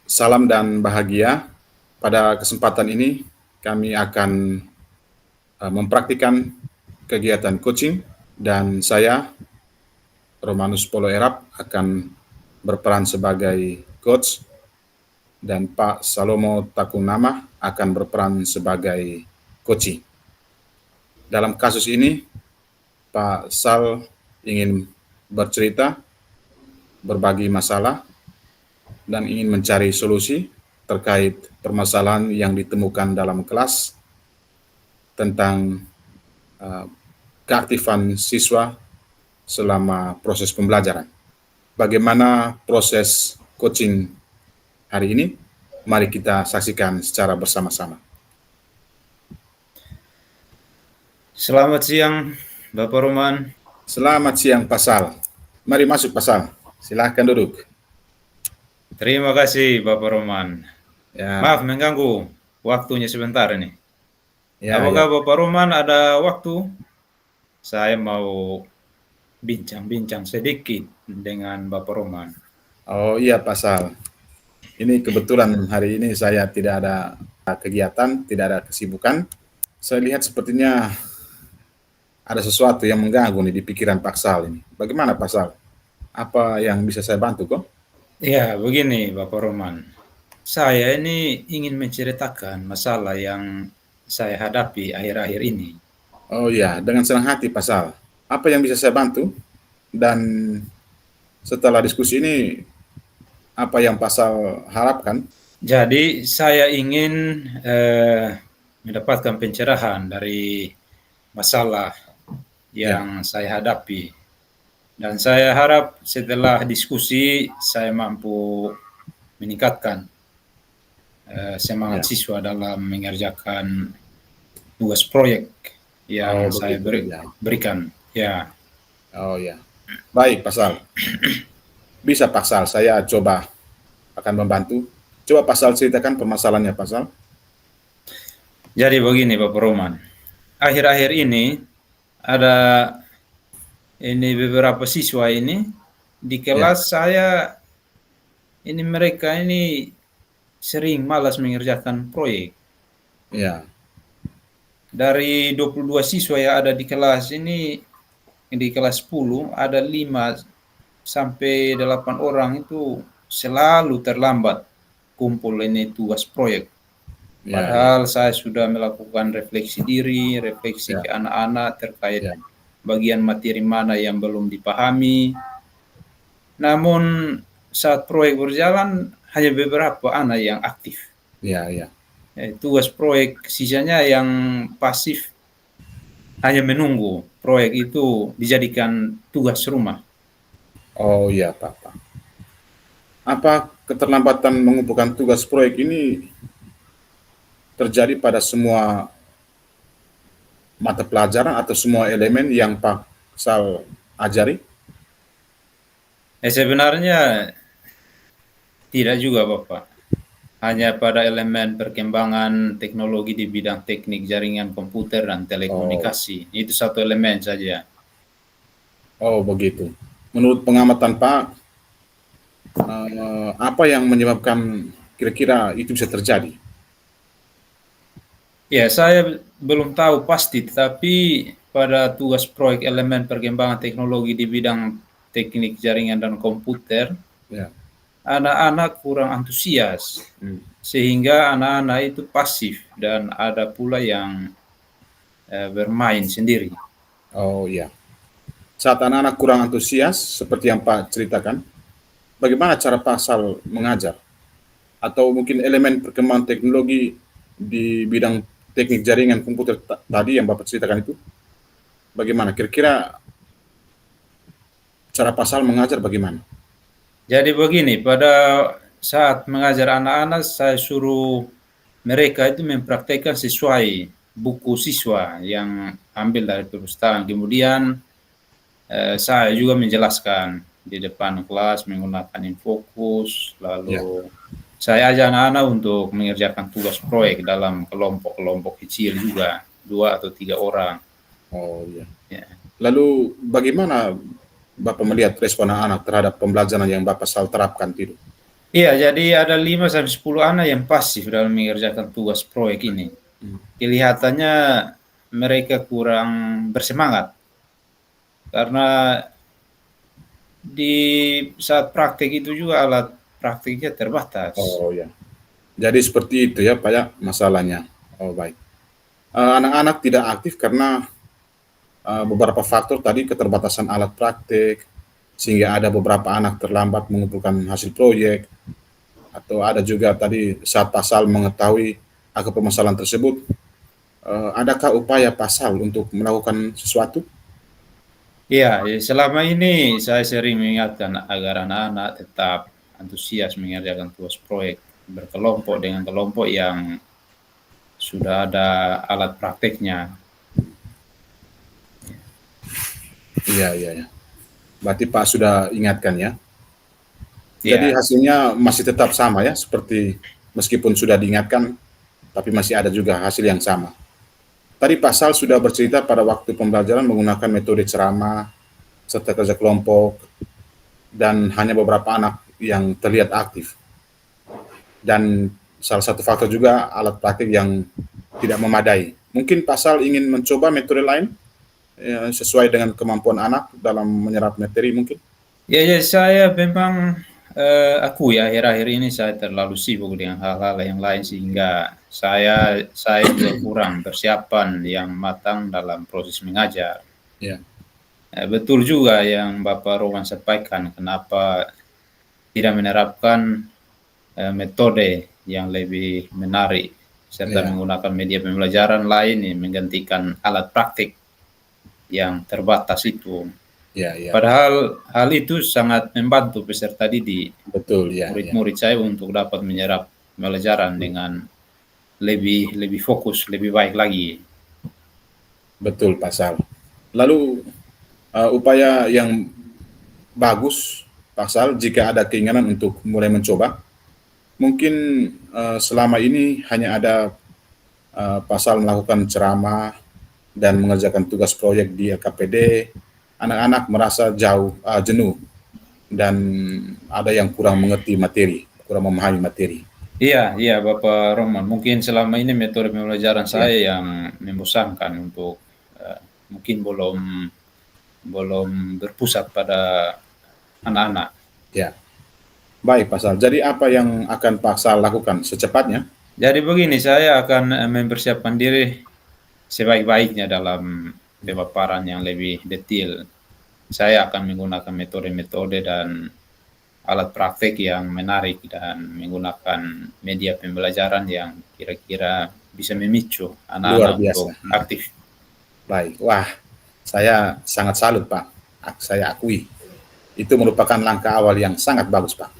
Salam dan bahagia. Pada kesempatan ini kami akan mempraktikkan kegiatan coaching dan saya Romanus Polo Erap akan berperan sebagai coach dan Pak Salomo Takunama akan berperan sebagai coaching. Dalam kasus ini Pak Sal ingin bercerita, berbagi masalah dan ingin mencari solusi terkait permasalahan yang ditemukan dalam kelas tentang keaktifan siswa selama proses pembelajaran. Bagaimana proses coaching hari ini? Mari kita saksikan secara bersama-sama. Selamat siang, Bapak Roman. Selamat siang, Pak Sal. Mari masuk, Pak Sal. Silahkan duduk. Terima kasih, Bapak Roman. Ya, Maaf mengganggu waktunya sebentar ini. ya, Apakah ya. Bapak Roman ada waktu? Saya mau bincang-bincang sedikit dengan Bapak Roman. Oh iya, Pak Sal. Ini kebetulan hari ini saya tidak ada kegiatan, tidak ada kesibukan. Saya lihat sepertinya ada sesuatu yang mengganggu nih di pikiran Pak Sal ini. Bagaimana Pak Sal? Apa yang bisa saya bantu kok? Ya, begini Bapak Roman. Saya ini ingin menceritakan masalah yang saya hadapi akhir-akhir ini. Oh iya, dengan senang hati Pak Sal. Apa yang bisa saya bantu? Dan setelah diskusi ini, apa yang Pak Sal harapkan? Jadi saya ingin mendapatkan pencerahan dari masalah yang saya hadapi. Dan saya harap setelah diskusi saya mampu meningkatkan semangat siswa dalam mengerjakan tugas proyek yang saya berikan. Ya. Oh ya. Baik, Pak Sal. Bisa Pak Sal, saya coba akan membantu. Coba Pak Sal ceritakan permasalahannya, Pak Sal. Jadi begini Bapak Roman. Akhir-akhir ini ada beberapa siswa ini di kelas saya ini mereka ini sering malas mengerjakan proyek. Ya. Dari 22 siswa yang ada di kelas ini, di kelas 10 ada 5 sampai 8 orang itu selalu terlambat kumpul ini tugas proyek. Padahal saya sudah melakukan refleksi diri, refleksi ke anak-anak terkait bagian materi mana yang belum dipahami. Namun saat proyek berjalan hanya beberapa anak yang aktif. Tugas proyek sisanya yang pasif hanya menunggu proyek itu dijadikan tugas rumah. Oh iya Pak. Apa keterlambatan mengumpulkan tugas proyek ini terjadi pada semua mata pelajaran atau semua elemen yang Pak Sal ajari? Sebenarnya tidak juga Bapak. Hanya pada elemen perkembangan teknologi di bidang teknik jaringan komputer dan telekomunikasi. Itu satu elemen saja. Oh begitu. Menurut pengamatan Pak, apa yang menyebabkan kira-kira itu bisa terjadi? Ya, saya belum tahu pasti, tetapi pada tugas proyek elemen perkembangan teknologi di bidang teknik jaringan dan komputer, anak-anak kurang antusias, sehingga anak-anak itu pasif dan ada pula yang bermain sendiri. Oh iya. Saat anak-anak kurang antusias, seperti yang Pak ceritakan, bagaimana cara Pak Sal mengajar? Atau mungkin elemen perkembangan teknologi di bidang teknik jaringan komputer tadi yang Bapak ceritakan itu, bagaimana? Kira-kira cara Pak Sal mengajar bagaimana? Jadi begini, pada saat mengajar anak-anak, saya suruh mereka itu mempraktekkan sesuai buku siswa yang ambil dari perpustakaan. Kemudian saya juga menjelaskan di depan kelas menggunakan infokus, lalu saya ajak anak-anak untuk mengerjakan tugas proyek dalam kelompok-kelompok kecil juga, 2 atau 3 orang. Oh iya. Lalu bagaimana Bapak melihat respon anak terhadap pembelajaran yang Bapak Sal terapkan itu? Iya, jadi ada 5 sampai 10 anak yang pasif dalam mengerjakan tugas proyek ini. Kelihatannya mereka kurang bersemangat karena di saat praktek itu juga alat prakteknya terbatas. Oh ya. Jadi seperti itu ya Pak ya masalahnya. Oh baik. Anak-anak tidak aktif karena beberapa faktor tadi keterbatasan alat praktek, sehingga ada beberapa anak terlambat mengumpulkan hasil proyek, atau ada juga tadi saat pasal mengetahui akan permasalahan tersebut, adakah upaya pasal untuk melakukan sesuatu? Iya, selama ini saya sering mengingatkan agar anak-anak tetap antusias mengerjakan tugas proyek berkelompok dengan kelompok yang sudah ada alat prakteknya. Iya, iya, ya. Berarti Pak sudah ingatkan ya. Jadi Iya, hasilnya masih tetap sama ya, seperti meskipun sudah diingatkan, tapi masih ada juga hasil yang sama. Tadi pasal sudah bercerita pada waktu pembelajaran menggunakan metode ceramah, serta kerja kelompok, dan hanya beberapa anak yang terlihat aktif. Dan salah satu faktor juga alat praktik yang tidak memadai. Mungkin pasal ingin mencoba metode lain ya, sesuai dengan kemampuan anak dalam menyerap materi mungkin. ya, ya saya memang akui akhir-akhir ini saya terlalu sibuk dengan hal-hal yang lain sehingga saya juga kurang persiapan yang matang dalam proses mengajar. Ya, Betul juga yang Bapak Roman sampaikan, kenapa tidak menerapkan metode yang lebih menarik serta ya, menggunakan media pembelajaran lain yang menggantikan alat praktik yang terbatas itu. ya, ya, Padahal hal itu sangat membantu peserta didik, betul, ya, ya, murid-murid saya untuk dapat menyerap pembelajaran dengan lebih lebih fokus, lebih baik lagi. betul pasal. Lalu upaya yang bagus pasal jika ada keinginan untuk mulai mencoba. Mungkin selama ini hanya ada pasal melakukan ceramah dan mengerjakan tugas proyek di LKPD, anak-anak merasa jenuh dan ada yang kurang mengerti materi, kurang memahami materi. Iya, iya Bapak Roman. Mungkin selama ini metode pembelajaran Ya, saya yang membosankan untuk mungkin belum belum berpusat pada anak-anak. ya. Baik, Pasal. Jadi apa yang akan Pasal lakukan secepatnya? Jadi begini, saya akan mempersiapkan diri sebaik-baiknya dalam pemaparan yang lebih detail. Saya akan menggunakan metode-metode dan alat praktek yang menarik dan menggunakan media pembelajaran yang kira-kira bisa memicu Luar anak-anak biasa. untuk aktif. Baik. Wah, saya sangat salut, Pak. Saya akui. Itu merupakan langkah awal yang sangat bagus, Pak.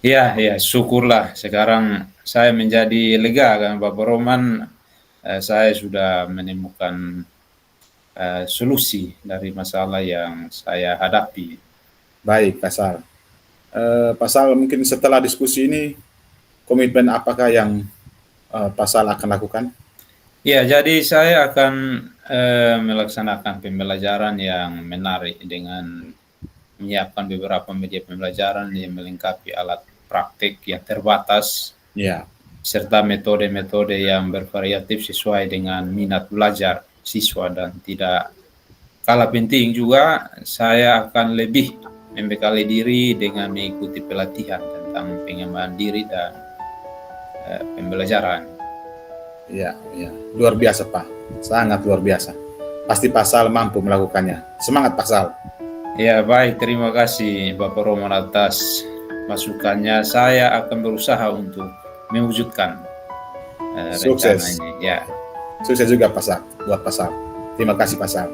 Ya, ya, syukurlah sekarang saya menjadi lega kan Bapak Roman, saya sudah menemukan solusi dari masalah yang saya hadapi. Baik, Pasal. Pasal mungkin setelah diskusi ini, komitmen apakah yang Pasal akan lakukan? Ya, jadi saya akan melaksanakan pembelajaran yang menarik dengan menyiapkan beberapa media pembelajaran yang melengkapi alat praktik yang terbatas, Ya, serta metode-metode yang bervariatif sesuai dengan minat belajar siswa, dan tidak kalah penting juga saya akan lebih membekali diri dengan mengikuti pelatihan tentang pengembangan diri dan pembelajaran. ya, ya. Luar biasa, Pak. Sangat luar biasa. Pasti Pasal mampu melakukannya. Semangat, Pasal. Ya, baik, terima kasih Bapak Roman atas masukannya. Saya akan berusaha untuk mewujudkan rencana Sukses. ini. Ya, Sukses juga, Pasal. Buat Pasal. Terima kasih, Pasal.